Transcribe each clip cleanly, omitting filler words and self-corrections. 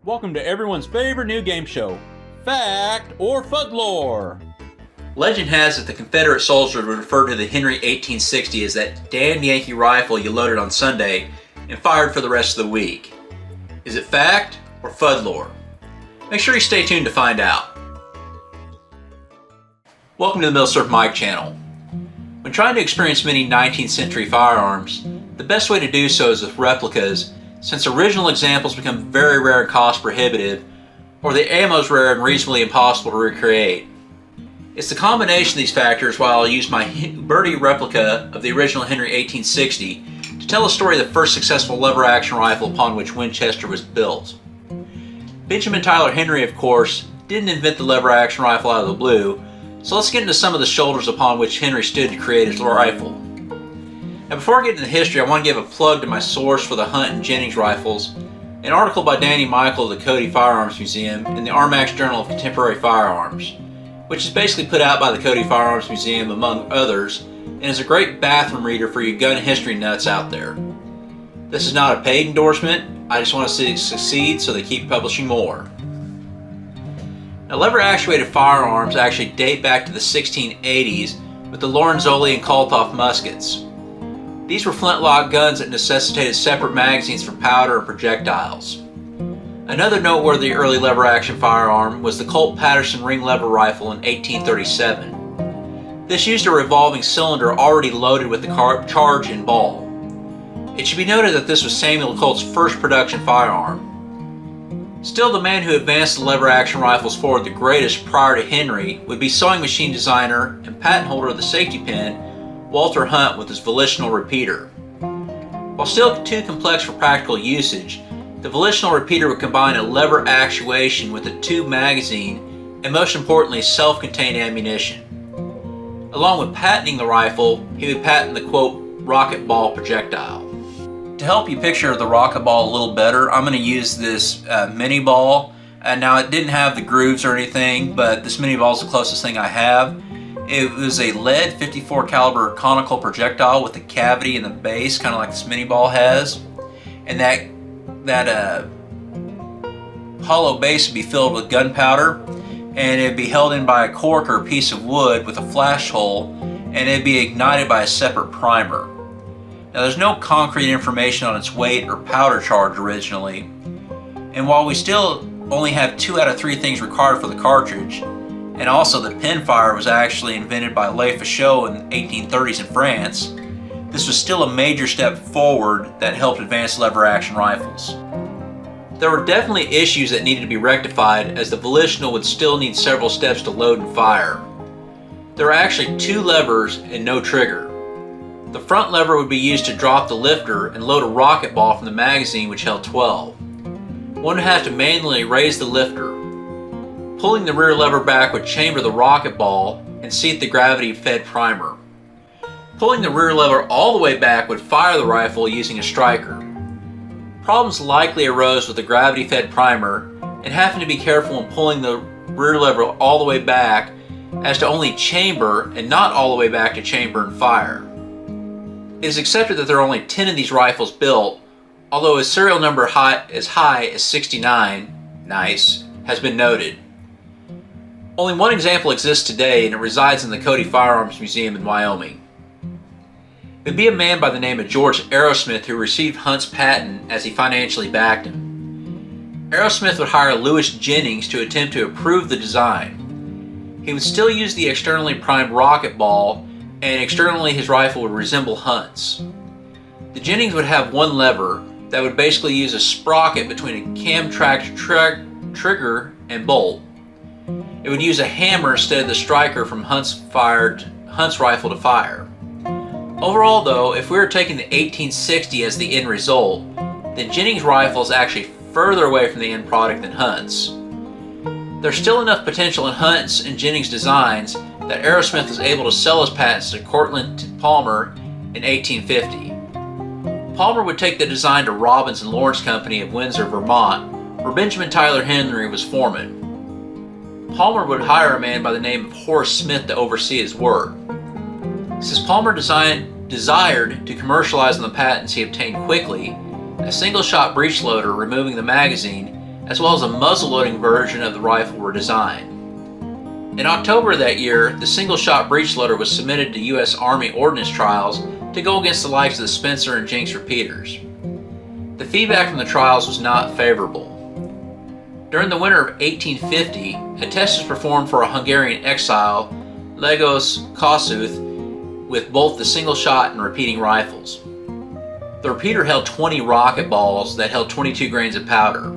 Welcome to everyone's favorite new game show, Fact or Fudlore. Legend has it the Confederate soldiers would refer to the Henry 1860 as that damn Yankee rifle you loaded on Sunday and fired for the rest of the week. Is it fact or Fudlore? Make sure you stay tuned to find out. Welcome to the Milsurf Mike channel. When trying to experience many 19th century firearms, the best way to do so is with replicas, since original examples become very rare and cost prohibitive, or the ammo is rare and reasonably impossible to recreate. It's the combination of these factors why I'll use my Uberti replica of the original Henry 1860 to tell the story of the first successful lever-action rifle upon which Winchester was built. Benjamin Tyler Henry, of course, didn't invent the lever-action rifle out of the blue, so let's get into some of the shoulders upon which Henry stood to create his rifle. Now, before I get into the history, I want to give a plug to my source for the Hunt and Jennings rifles, an article by Danny Michael of the Cody Firearms Museum in the ARMAX Journal of Contemporary Firearms, which is basically put out by the Cody Firearms Museum among others, and is a great bathroom reader for you gun history nuts out there. This is not a paid endorsement, I just want to see it succeed so they keep publishing more. Now, lever-actuated firearms actually date back to the 1680s with the Lorenzoli and Kalthoff muskets. These were flintlock guns that necessitated separate magazines for powder and projectiles. Another noteworthy early lever-action firearm was the Colt Patterson ring lever rifle in 1837. This used a revolving cylinder already loaded with the charge and ball. It should be noted that this was Samuel Colt's first production firearm. Still, the man who advanced the lever-action rifles forward the greatest prior to Henry would be sewing machine designer and patent holder of the safety pin, Walter Hunt, with his Volitional repeater. While still too complex for practical usage, the Volitional repeater would combine a lever actuation with a tube magazine and, most importantly, self-contained ammunition. Along with patenting the rifle, he would patent the quote, rocket ball projectile. To help you picture the rocket ball a little better, I'm going to use this mini ball. Now, it didn't have the grooves or anything, but this mini ball is the closest thing I have. It was a lead 54 caliber conical projectile with a cavity in the base, kind of like this mini ball has, and that hollow base would be filled with gunpowder, and it'd be held in by a cork or a piece of wood with a flash hole, and it'd be ignited by a separate primer. Now, there's no concrete information on its weight or powder charge originally, and while we still only have 2 out of 3 things required for the cartridge, and also the pinfire was actually invented by Le Fachot in the 1830s in France, this was still a major step forward that helped advance lever-action rifles. There were definitely issues that needed to be rectified, as the Volitional would still need several steps to load and fire. There were actually 2 levers and no trigger. The front lever would be used to drop the lifter and load a rocket ball from the magazine, which held 12. One would have to manually raise the lifter. Pulling the rear lever back would chamber the rocket ball and seat the gravity-fed primer. Pulling the rear lever all the way back would fire the rifle using a striker. Problems likely arose with the gravity-fed primer, and having to be careful when pulling the rear lever all the way back as to only chamber and not all the way back to chamber and fire. It is accepted that there are only 10 of these rifles built, although a serial number as high as 69, nice, has been noted. Only one example exists today, and it resides in the Cody Firearms Museum in Wyoming. It would be a man by the name of George Arrowsmith who received Hunt's patent as he financially backed him. Arrowsmith would hire Louis Jennings to attempt to approve the design. He would still use the externally primed rocket ball, and externally his rifle would resemble Hunt's. The Jennings would have one lever that would basically use a sprocket between a cam-tracked trigger and bolt. It would use a hammer instead of the striker from Hunt's rifle to fire. Overall though, if we were taking the 1860 as the end result, then Jennings' rifle is actually further away from the end product than Hunt's. There's still enough potential in Hunt's and Jennings' designs that Arrowsmith was able to sell his patents to Cortlandt Palmer in 1850. Palmer would take the design to Robbins and Lawrence Company of Windsor, Vermont, where Benjamin Tyler Henry was foreman. Palmer would hire a man by the name of Horace Smith to oversee his work. Since Palmer desired to commercialize on the patents he obtained quickly, a single-shot breechloader removing the magazine as well as a muzzle-loading version of the rifle were designed. In October of that year, the single-shot breechloader was submitted to U.S. Army ordnance trials to go against the likes of the Spencer and Jennings repeaters. The feedback from the trials was not favorable. During the winter of 1850, a test was performed for a Hungarian exile, Lajos Kossuth, with both the single-shot and repeating rifles. The repeater held 20 rocket balls that held 22 grains of powder.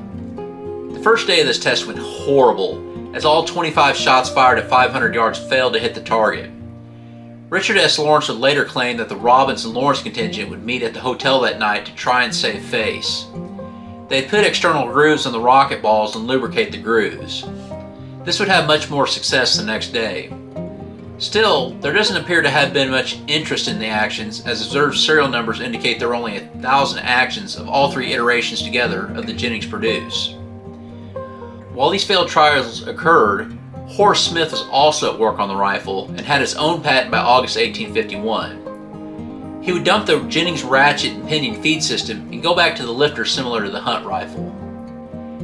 The first day of this test went horrible, as all 25 shots fired at 500 yards failed to hit the target. Richard S. Lawrence would later claim that the Robbins and Lawrence contingent would meet at the hotel that night to try and save face. They'd put external grooves on the rocket balls and lubricate the grooves. This would have much more success the next day. Still, there doesn't appear to have been much interest in the actions, as observed serial numbers indicate there were only 1,000 actions of all three iterations together of the Jennings produce. While these failed trials occurred, Horace Smith was also at work on the rifle and had his own patent by August 1851. He would dump the Jennings ratchet and pinion feed system and go back to the lifter similar to the Hunt rifle.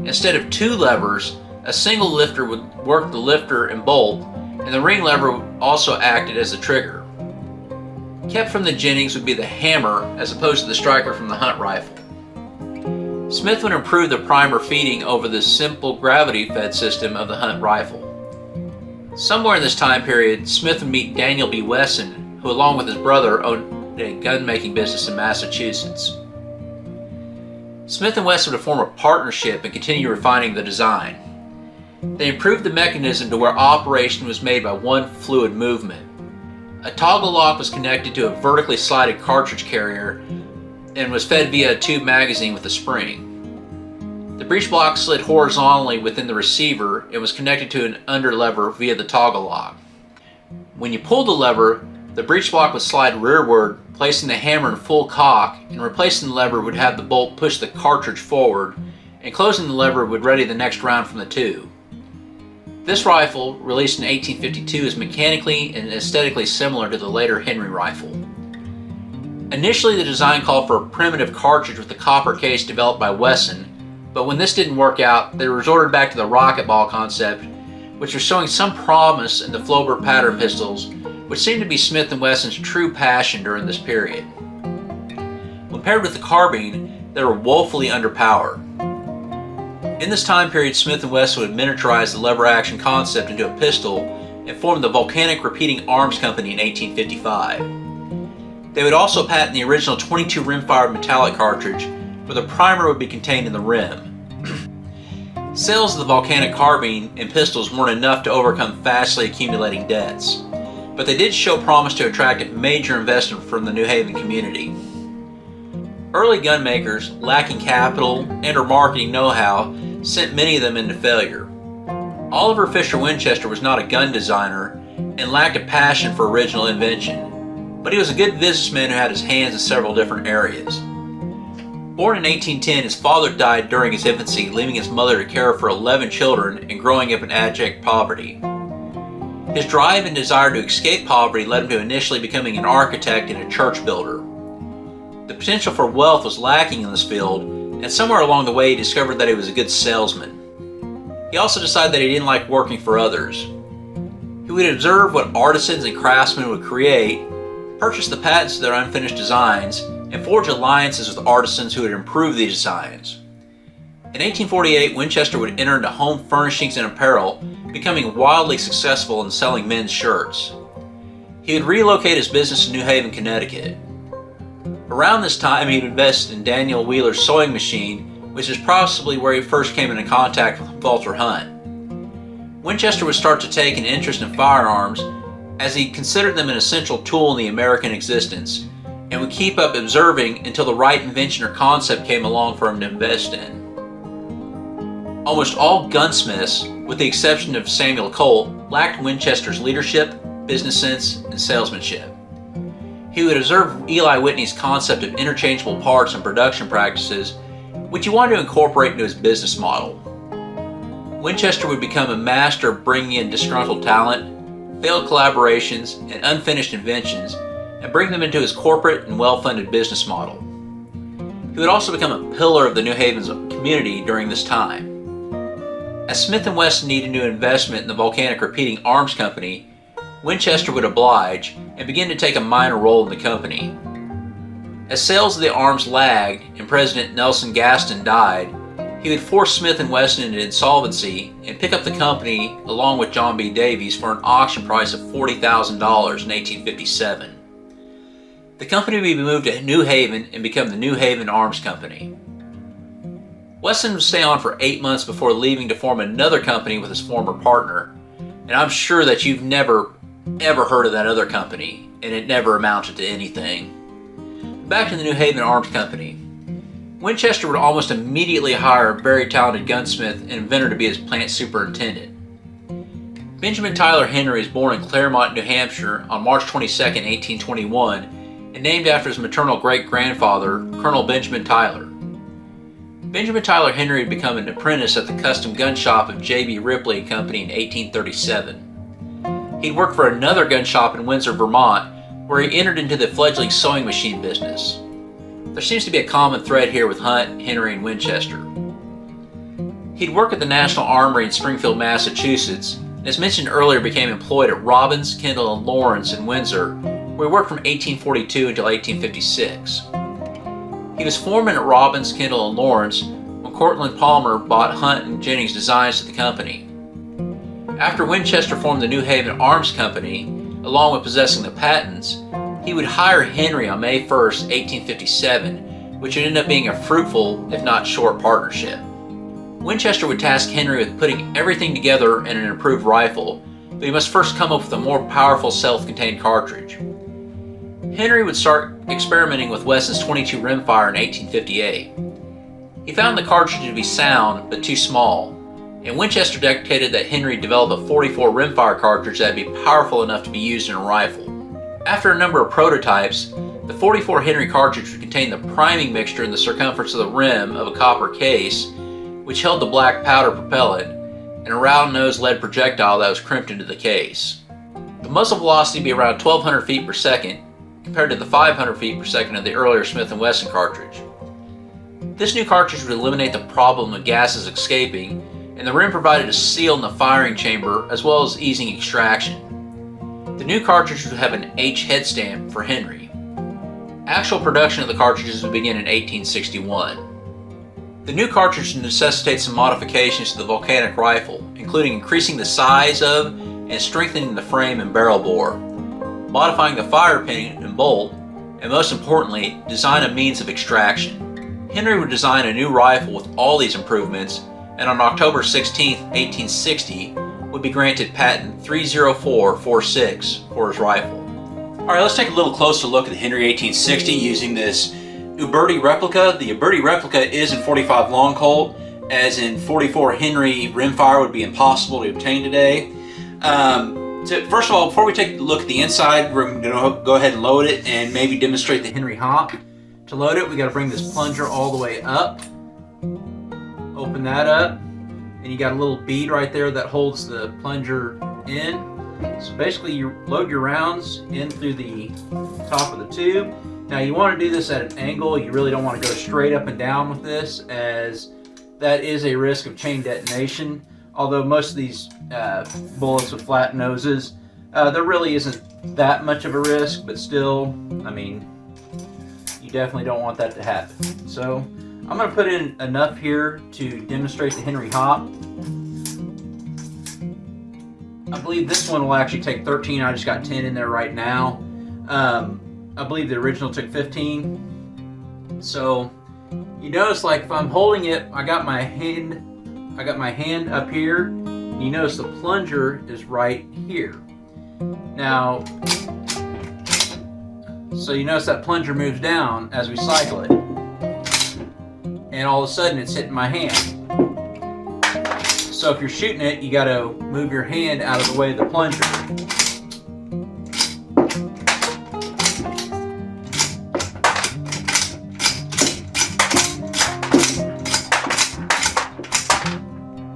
Instead of two levers, a single lifter would work the lifter and bolt, and the ring lever also acted as the trigger. Kept from the Jennings would be the hammer as opposed to the striker from the Hunt rifle. Smith would improve the primer feeding over the simple gravity-fed system of the Hunt rifle. Somewhere in this time period, Smith would meet Daniel B. Wesson, who along with his brother owned a gun-making business in Massachusetts. Smith and Wesson would form a partnership and continue refining the design. They improved the mechanism to where operation was made by one fluid movement. A toggle lock was connected to a vertically slided cartridge carrier and was fed via a tube magazine with a spring. The breech block slid horizontally within the receiver and was connected to an under lever via the toggle lock. When you pulled the lever, the breech block would slide rearward, placing the hammer in full cock, and replacing the lever would have the bolt push the cartridge forward, and closing the lever would ready the next round from the tube. This rifle, released in 1852, is mechanically and aesthetically similar to the later Henry rifle. Initially, the design called for a primitive cartridge with a copper case developed by Wesson, but when this didn't work out, they resorted back to the rocket ball concept, which was showing some promise in the Flaubert pattern pistols, which seemed to be Smith & Wesson's true passion during this period. When paired with the carbine, they were woefully underpowered. In this time period, Smith & Wesson would miniaturize the lever-action concept into a pistol and formed the Volcanic Repeating Arms Company in 1855. They would also patent the original 22 rimfire metallic cartridge, where the primer would be contained in the rim. Sales of the Volcanic carbine and pistols weren't enough to overcome fastly accumulating debts, but they did show promise to attract a major investment from the New Haven community. Early gun makers, lacking capital and/or marketing know-how, sent many of them into failure. Oliver Fisher Winchester was not a gun designer and lacked a passion for original invention, but he was a good businessman who had his hands in several different areas. Born in 1810, his father died during his infancy, leaving his mother to care for 11 children and growing up in abject poverty. His drive and desire to escape poverty led him to initially becoming an architect and a church builder. The potential for wealth was lacking in this field, and somewhere along the way he discovered that he was a good salesman. He also decided that he didn't like working for others. He would observe what artisans and craftsmen would create, purchase the patents to their unfinished designs, and forge alliances with artisans who would improve these designs. In 1848, Winchester would enter into home furnishings and apparel, becoming wildly successful in selling men's shirts. He would relocate his business to New Haven, Connecticut. Around this time, he would invest in Daniel Wheeler's sewing machine, which is possibly where he first came into contact with Walter Hunt. Winchester would start to take an interest in firearms, as he considered them an essential tool in the American existence, and would keep up observing until the right invention or concept came along for him to invest in. Almost all gunsmiths, with the exception of Samuel Colt, lacked Winchester's leadership, business sense, and salesmanship. He would observe Eli Whitney's concept of interchangeable parts and production practices, which he wanted to incorporate into his business model. Winchester would become a master of bringing in disgruntled talent, failed collaborations, and unfinished inventions, and bring them into his corporate and well-funded business model. He would also become a pillar of the New Haven's community during this time. As Smith & Wesson needed new investment in the volcanic repeating arms company, Winchester would oblige and begin to take a minor role in the company. As sales of the arms lagged and President Nelson Gaston died, he would force Smith & Wesson into insolvency and pick up the company along with John B. Davies for an auction price of $40,000 in 1857. The company would be moved to New Haven and become the New Haven Arms Company. Wesson would stay on for 8 months before leaving to form another company with his former partner, and I'm sure that you've never ever heard of that other company, and it never amounted to anything. Back to the New Haven Arms Company. Winchester would almost immediately hire a very talented gunsmith and inventor to be his plant superintendent. Benjamin Tyler Henry was born in Claremont, New Hampshire on March 22, 1821, and named after his maternal great-grandfather, Colonel Benjamin Tyler. Benjamin Tyler Henry had become an apprentice at the custom gun shop of J.B. Ripley and Company in 1837. He'd worked for another gun shop in Windsor, Vermont, where he entered into the fledgling sewing machine business. There seems to be a common thread here with Hunt, Henry, and Winchester. He'd worked at the National Armory in Springfield, Massachusetts, and as mentioned earlier became employed at Robbins, Kendall, and Lawrence in Windsor, where he worked from 1842 until 1856. He was foreman at Robbins, Kendall, and Lawrence when Cortlandt Palmer bought Hunt and Jennings designs to the company. After Winchester formed the New Haven Arms Company, along with possessing the patents, he would hire Henry on May 1, 1857, which would end up being a fruitful, if not short, partnership. Winchester would task Henry with putting everything together in an improved rifle, but he must first come up with a more powerful self-contained cartridge. Henry would start experimenting with Wesson's .22 rimfire in 1858. He found the cartridge to be sound, but too small, and Winchester dictated that Henry develop a .44 rimfire cartridge that would be powerful enough to be used in a rifle. After a number of prototypes, the .44 Henry cartridge would contain the priming mixture in the circumference of the rim of a copper case, which held the black powder propellant, and a round-nosed lead projectile that was crimped into the case. The muzzle velocity would be around 1,200 feet per second, compared to the 500 feet per second of the earlier Smith & Wesson cartridge. This new cartridge would eliminate the problem of gases escaping, and the rim provided a seal in the firing chamber as well as easing extraction. The new cartridge would have an H head stamp for Henry. Actual production of the cartridges would begin in 1861. The new cartridge would necessitate some modifications to the volcanic rifle, including increasing the size of and strengthening the frame and barrel bore, modifying the fire pin and bolt, and most importantly, design a means of extraction. Henry would design a new rifle with all these improvements, and on October 16, 1860, would be granted patent 30446 for his rifle. Alright, let's take a little closer look at the Henry 1860 using this Uberti replica. The Uberti replica is in .45 long Colt, as in .44 Henry rimfire would be impossible to obtain today. So first of all, before we take a look at the inside, we're going to go ahead and load it and maybe demonstrate the Henry hop. To load it, we got to bring this plunger all the way up. Open that up, and you got a little bead right there that holds the plunger in. So basically, you load your rounds in through the top of the tube. Now you want to do this at an angle. You really don't want to go straight up and down with this, as that is a risk of chain detonation. Although most of these bullets with flat noses, there really isn't that much of a risk, but still, I mean, you definitely don't want that to happen. So I'm going to put in enough here to demonstrate the Henry hop. I believe this one will actually take 13. I just got 10 in there right now. I believe the original took 15. So you notice, like, if I'm holding it, I got my hand up here. You notice the plunger is right here. Now, so you notice that plunger moves down as we cycle it, and all of a sudden it's hitting my hand. So if you're shooting it, you got to move your hand out of the way of the plunger.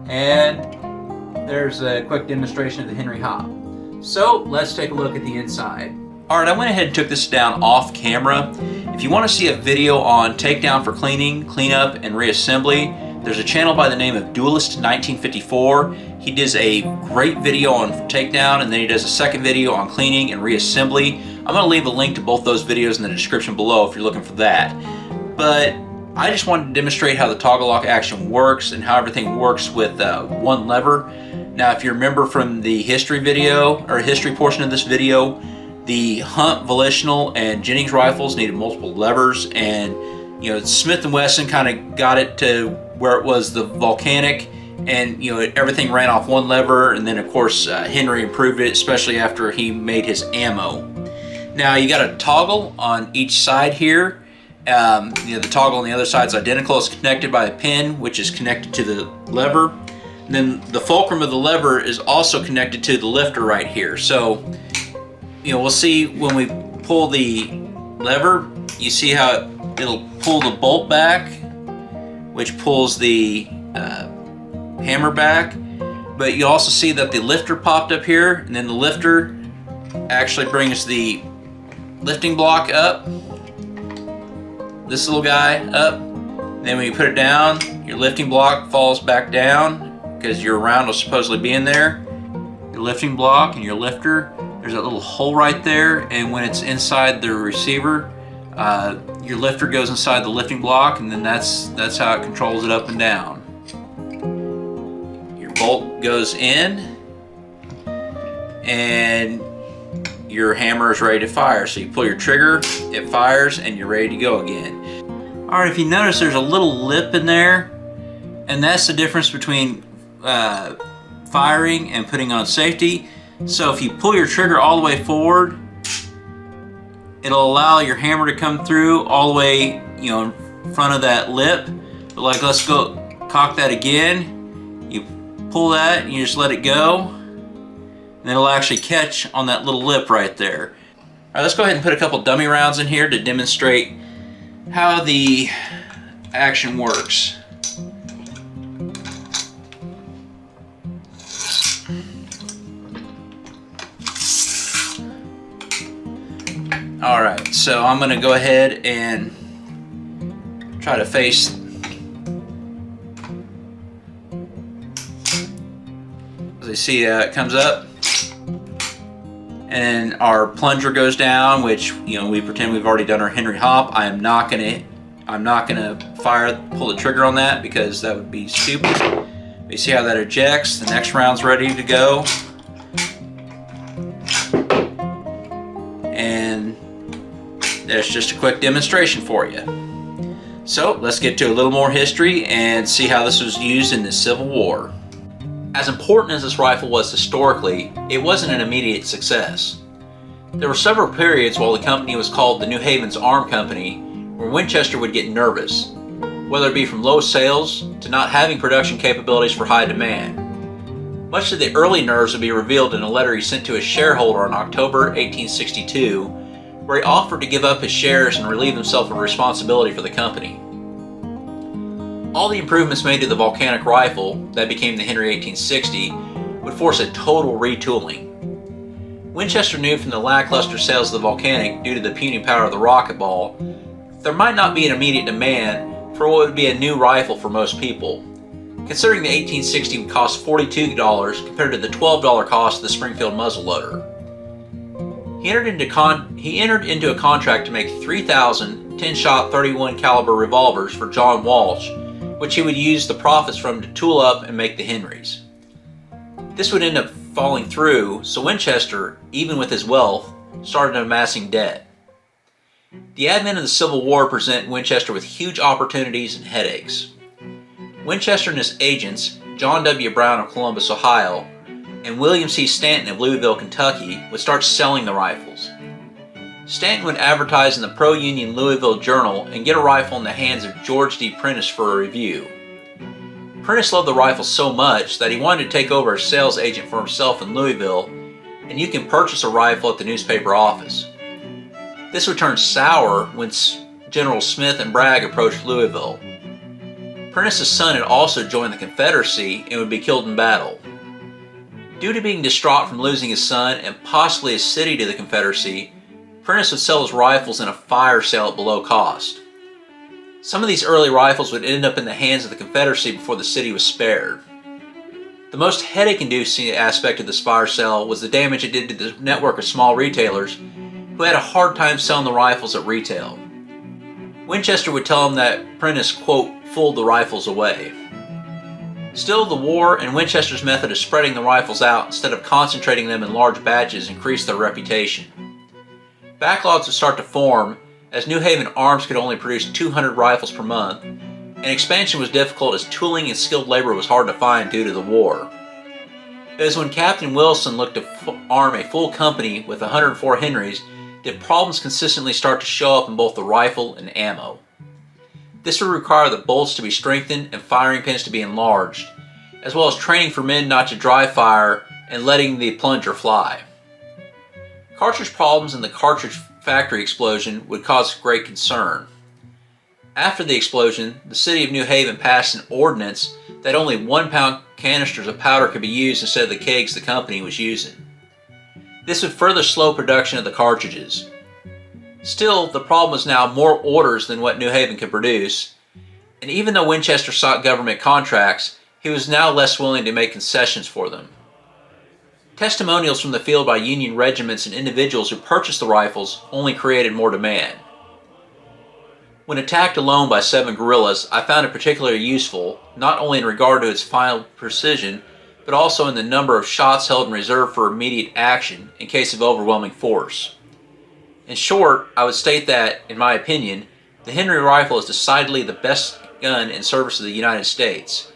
And there's a quick demonstration of the Henry hop. So let's take a look at the inside. Alright, I went ahead and took this down off camera. If you want to see a video on takedown for cleaning, cleanup, and reassembly, There's a channel by the name of Duelist 1954. He does a great video on takedown, and then he does a second video on cleaning and reassembly. I'm going to leave a link to both those videos in the description below if you're looking for that. But I just wanted to demonstrate how the toggle lock action works and how everything works with one lever. Now, if you remember from the history video, or history portion of this video, the Hunt, Volitional, and Jennings rifles needed multiple levers, and Smith & Wesson kind of got it to where it was the volcanic, and everything ran off one lever, and then of course Henry improved it, especially after he made his ammo. Now you got a toggle on each side here. The toggle on the other side is identical. It's connected by a pin, which is connected to the lever. And then the fulcrum of the lever is also connected to the lifter right here. So we'll see when we pull the lever, you see how it'll pull the bolt back, which pulls the hammer back. But you also see that the lifter popped up here, and then the lifter actually brings the lifting block up, this little guy up. Then when you put it down, your lifting block falls back down because your round will supposedly be in there. Your lifting block and your lifter, there's a little hole right there, and when it's inside the receiver, your lifter goes inside the lifting block, and then that's how it controls it up and down. Your bolt goes in, and your hammer is ready to fire. So you pull your trigger, it fires, and you're ready to go again. Alright, if you notice, there's a little lip in there, and that's the difference between firing and putting on safety. So if you pull your trigger all the way forward, it'll allow your hammer to come through all the way, in front of that lip. But like, let's go cock that again. You pull that, and you just let it go, and it'll actually catch on that little lip right there. Alright, let's go ahead and put a couple dummy rounds in here to demonstrate how the action works. Alright, so I'm going to go ahead and try to face. As you see, it comes up, and our plunger goes down, which we pretend we've already done our Henry hop. I'm not gonna pull the trigger on that because that would be stupid. You see how that ejects. The next round's ready to go, and there's just a quick demonstration for you. So let's get to a little more history and see how this was used in the Civil War. As important as this rifle was historically, it wasn't an immediate success. There were several periods while the company was called the New Haven's Arm Company where Winchester would get nervous, whether it be from low sales to not having production capabilities for high demand. Much of the early nerves would be revealed in a letter he sent to his shareholder in October 1862, where he offered to give up his shares and relieve himself of responsibility for the company. All the improvements made to the volcanic rifle that became the Henry 1860 would force a total retooling. Winchester knew from the lackluster sales of the volcanic due to the puny power of the rocket ball, there might not be an immediate demand for what would be a new rifle for most people, considering the 1860 would cost $42 compared to the $12 cost of the Springfield muzzleloader. He entered into a contract to make 3,000 10-shot 31 caliber revolvers for John Walsh, which he would use the profits from to tool up and make the Henrys. This would end up falling through, so Winchester, even with his wealth, started amassing debt. The advent of the Civil War presented Winchester with huge opportunities and headaches. Winchester and his agents, John W. Brown of Columbus, Ohio, and William C. Stanton of Louisville, Kentucky, would start selling the rifles. Stanton would advertise in the pro-Union Louisville Journal and get a rifle in the hands of George D. Prentice for a review. Prentice loved the rifle so much that he wanted to take over as sales agent for himself in Louisville, and you can purchase a rifle at the newspaper office. This would turn sour when General Smith and Bragg approached Louisville. Prentice's son had also joined the Confederacy and would be killed in battle. Due to being distraught from losing his son and possibly his city to the Confederacy, Prentice would sell his rifles in a fire sale at below cost. Some of these early rifles would end up in the hands of the Confederacy before the city was spared. The most headache-inducing aspect of this fire sale was the damage it did to the network of small retailers who had a hard time selling the rifles at retail. Winchester would tell them that Prentice, quote, fooled the rifles away. Still, the war and Winchester's method of spreading the rifles out instead of concentrating them in large batches increased their reputation. Backlogs would start to form, as New Haven Arms could only produce 200 rifles per month, and expansion was difficult as tooling and skilled labor was hard to find due to the war. It was when Captain Wilson looked to arm a full company with 104 Henrys did problems consistently start to show up in both the rifle and ammo. This would require the bolts to be strengthened and firing pins to be enlarged, as well as training for men not to dry fire and letting the plunger fly. Cartridge problems and the cartridge factory explosion would cause great concern. After the explosion, the city of New Haven passed an ordinance that only 1-pound canisters of powder could be used instead of the kegs the company was using. This would further slow production of the cartridges. Still, the problem was now more orders than what New Haven could produce, and even though Winchester sought government contracts, he was now less willing to make concessions for them. Testimonials from the field by Union regiments and individuals who purchased the rifles only created more demand. When attacked alone by 7 guerrillas, I found it particularly useful, not only in regard to its final precision, but also in the number of shots held in reserve for immediate action in case of overwhelming force. In short, I would state that, in my opinion, the Henry rifle is decidedly the best gun in service of the United States.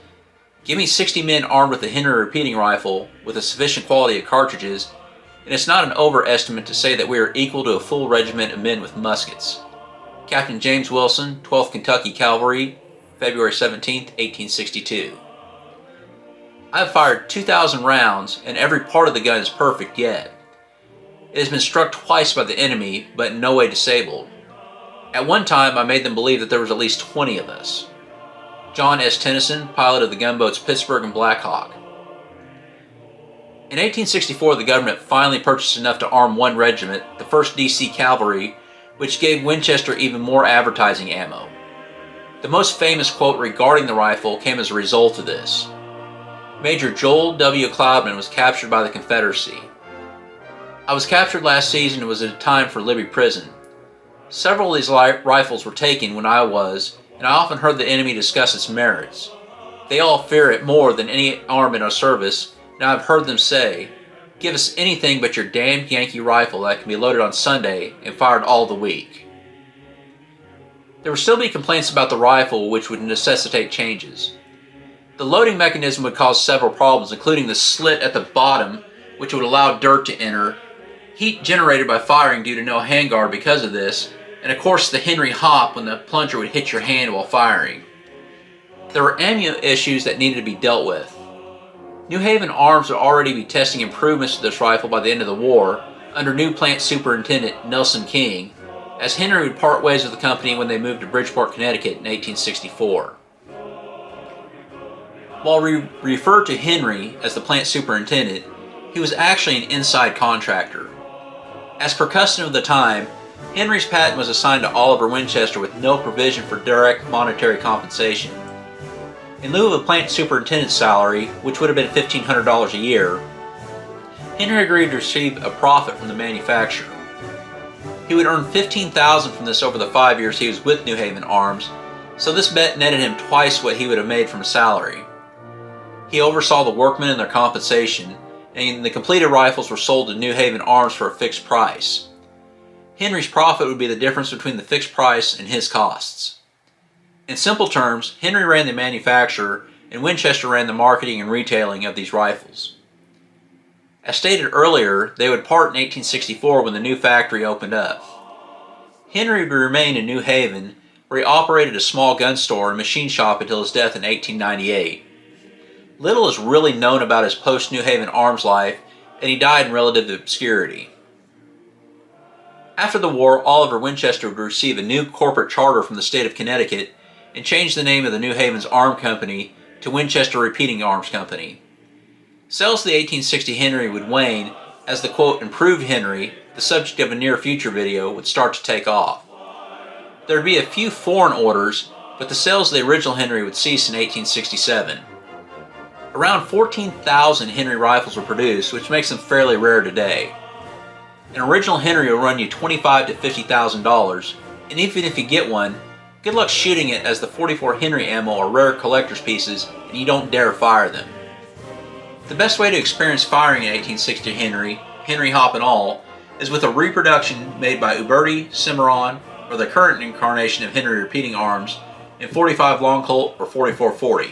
Give me 60 men armed with a Henry repeating rifle with a sufficient quality of cartridges, and it's not an overestimate to say that we are equal to a full regiment of men with muskets. Captain James Wilson, 12th Kentucky Cavalry, February 17, 1862. I have fired 2,000 rounds, and every part of the gun is perfect yet. It has been struck twice by the enemy, but in no way disabled. At one time, I made them believe that there was at least 20 of us. John S. Tennyson, pilot of the gunboats Pittsburgh and Black Hawk. In 1864, the government finally purchased enough to arm one regiment, the 1st D.C. Cavalry, which gave Winchester even more advertising ammo. The most famous quote regarding the rifle came as a result of this. Major Joel W. Cloudman was captured by the Confederacy. I was captured last season and was at a time for Libby Prison. Several of these rifles were taken when I was, and I often heard the enemy discuss its merits. They all fear it more than any arm in our service, and I've heard them say, "Give us anything but your damned Yankee rifle that can be loaded on Sunday and fired all the week." There would still be complaints about the rifle which would necessitate changes. The loading mechanism would cause several problems, including the slit at the bottom, which would allow dirt to enter, heat generated by firing due to no handguard because of this, and of course the Henry hop when the plunger would hit your hand while firing. There were ammo issues that needed to be dealt with. New Haven Arms would already be testing improvements to this rifle by the end of the war, under new plant superintendent Nelson King, as Henry would part ways with the company when they moved to Bridgeport, Connecticut in 1864. While we refer to Henry as the plant superintendent, he was actually an inside contractor. As per custom of the time, Henry's patent was assigned to Oliver Winchester with no provision for direct monetary compensation. In lieu of a plant superintendent's salary, which would have been $1,500 a year, Henry agreed to receive a profit from the manufacturer. He would earn $15,000 from this over the 5 years he was with New Haven Arms, so this bet netted him twice what he would have made from a salary. He oversaw the workmen and their compensation, and the completed rifles were sold to New Haven Arms for a fixed price. Henry's profit would be the difference between the fixed price and his costs. In simple terms, Henry ran the manufacture and Winchester ran the marketing and retailing of these rifles. As stated earlier, they would part in 1864 when the new factory opened up. Henry would remain in New Haven, where he operated a small gun store and machine shop until his death in 1898. Little is really known about his post-New Haven Arms life, and he died in relative obscurity. After the war, Oliver Winchester would receive a new corporate charter from the state of Connecticut and change the name of the New Haven's Arm Company to Winchester Repeating Arms Company. Sales of the 1860 Henry would wane as the quote improved Henry, the subject of a near future video, would start to take off. There would be a few foreign orders, but the sales of the original Henry would cease in 1867. Around 14,000 Henry rifles were produced, which makes them fairly rare today. An original Henry will run you $25,000 to $50,000, and even if you get one, good luck shooting it, as the 44 Henry ammo are rare collector's pieces and you don't dare fire them. The best way to experience firing an 1860 Henry hop and all, is with a reproduction made by Uberti, Cimarron, or the current incarnation of Henry repeating arms in 45 long Colt or 44-40.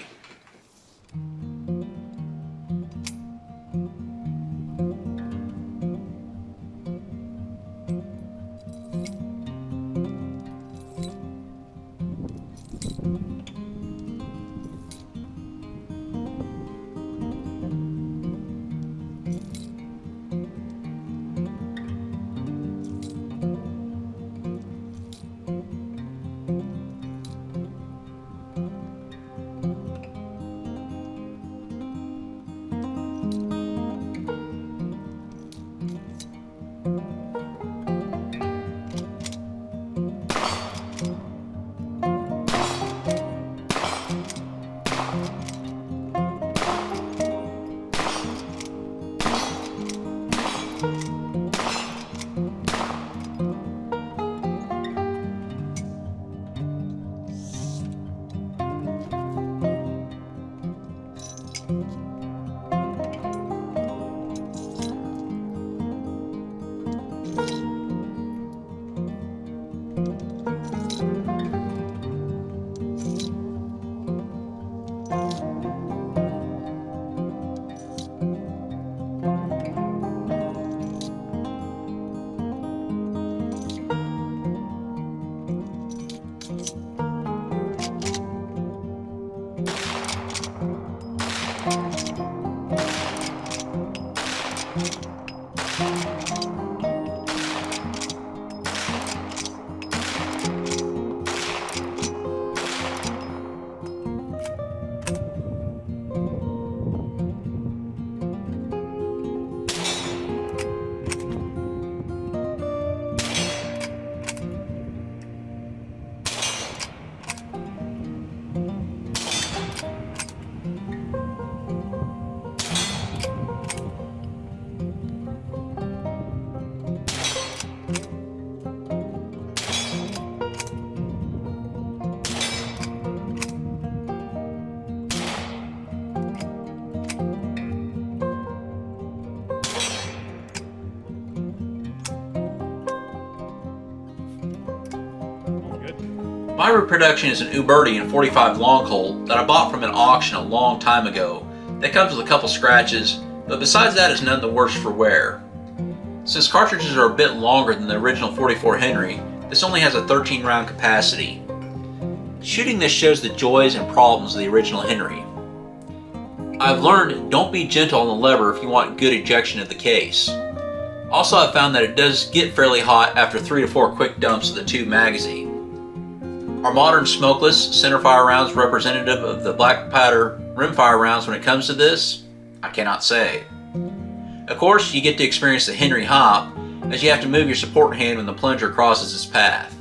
My reproduction is an Uberti in 45 long Colt that I bought from an auction a long time ago that comes with a couple scratches, but besides that is none the worse for wear. Since cartridges are a bit longer than the original 44 Henry, this only has a 13 round capacity. Shooting this shows the joys and problems of the original Henry. I've learned don't be gentle on the lever if you want good ejection of the case. Also, I've found that it does get fairly hot after 3 to 4 quick dumps of the tube magazine. Are modern smokeless centerfire rounds representative of the black powder rimfire rounds when it comes to this? I cannot say. Of course, you get to experience the Henry hop, as you have to move your support hand when the plunger crosses its path.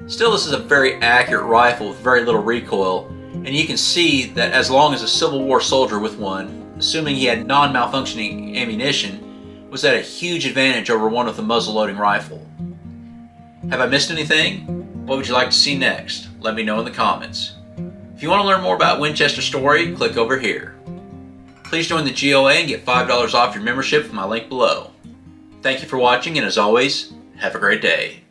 Still, this is a very accurate rifle with very little recoil, and you can see that as long as a Civil War soldier with one, assuming he had non-malfunctioning ammunition, was at a huge advantage over one with a muzzle-loading rifle. Have I missed anything? What would you like to see next? Let me know in the comments. If you want to learn more about Winchester Story, click over here. Please join the GOA and get $5 off your membership with my link below. Thank you for watching, and as always, have a great day.